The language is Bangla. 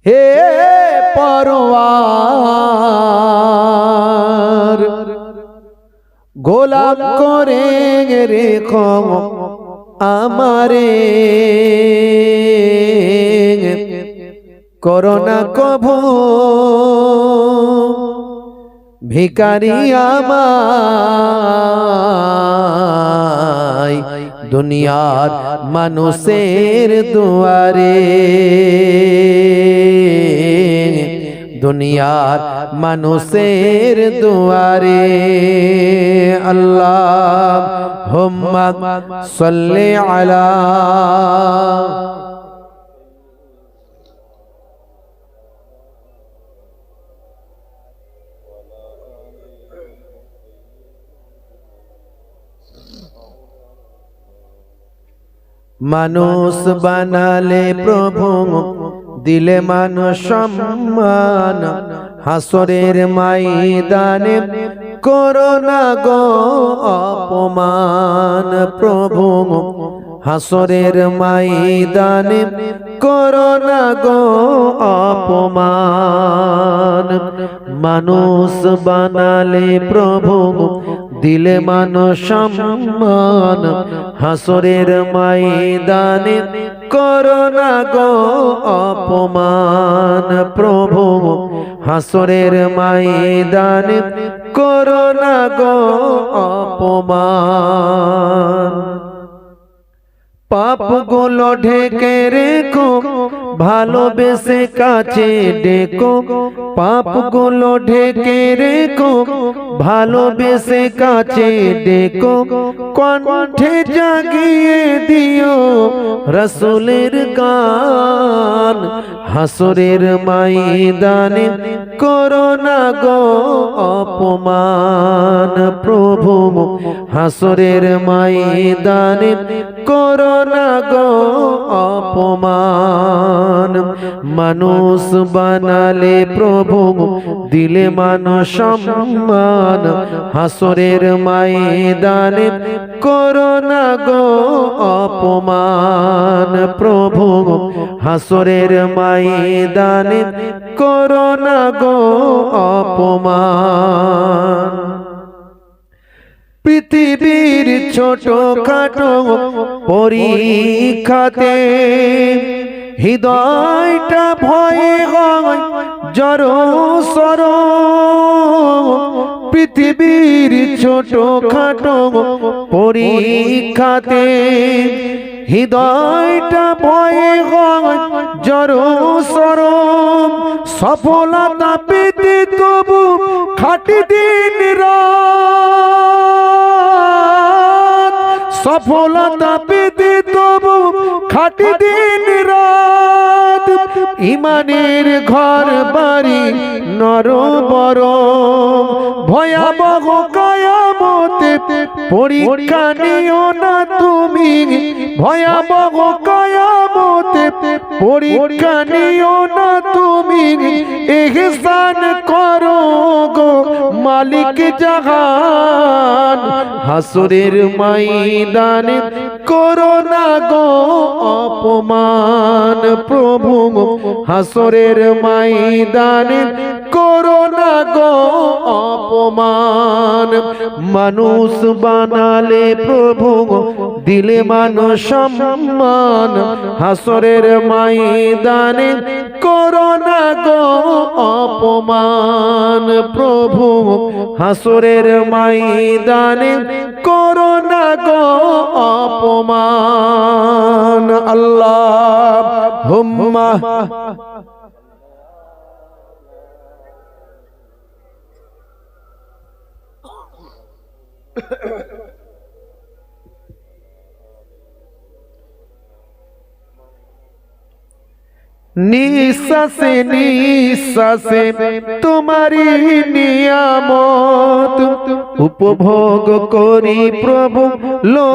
হে পরওয়ার গোলাপ করে রেখো আমারে করোনা কভু ভিখারি আমায় দুনিয়ার মানুষের দুয়ারে দুনিয়ার মানুষের দুয়ারে আল্লাহুম্মা সাল্লি আলা মানুষ বানালে প্রভু দিলে মানুষ সম্মান হাসরের ময়দানে করোনা গো অপমান প্রভু হাসরের ময়দানে করোনা গো অপমান মানুষ বানালে প্রভু দিলে মানুষ সম্মান হাসরের ময়দানে করোনা গো অপমান প্রভু হাসরের ময়দানে করোনা গো অপমান পাপগুলো ঢেকে রেখো ভালোবেসে কাছে ডেকো পাপগুলো ঢেকে রেখো ভালোবেসে কাছে ডেকো কণ্ঠে জাগিয়ে দিও রাসূলের গান হাসরের ময়দানে করোনা গো অপমান প্রভু হাসরের ময়দানে করোনা গো অপমান মানুষ বানালে প্রভু দিলে মানুষ সম্মান হাসরের ময়দানে করোনা গো অপমান প্রভু হাসরের ময়দানে করোনা গো অপমান পৃথিবীর ছোট খাটো পরীক্ষাতে হৃদয়টা ভয়ে হয় জড়সড় পৃথিবীর ছোট খাটো পরীক্ষাতে হৃদয়টা ভয়ে হয় জড়সড় সফলতা পেতে তবু খাটি দিন রাত সফলতা পেতে তবু খাটি দিন রাত ইমানের ঘর বাড়ি নরবর ভয়াবহ কিয়ামতে পরীক্ষা নিও না তুমি ভয়াবহ কিয়ামতে পরীক্ষা নিও না তুমি ইহসান করো গো মালিক জাহান হাসরের ময়দানে করোনা গো অপমান প্রভু হাসরের ময়দানে করোনা গো অপমান মানুষ বানালে প্রভু দিলে মানুষ সম্মান হাসরের ময়দানে করোনা গো অপমান প্রভু হাসরের ময়দানে করোনা গো অপমান আল্লাহুম্মা নিঃশ্বাসে নিঃশ্বাসে তোমারি নিয়ামত উপভোগ করি প্রভু লো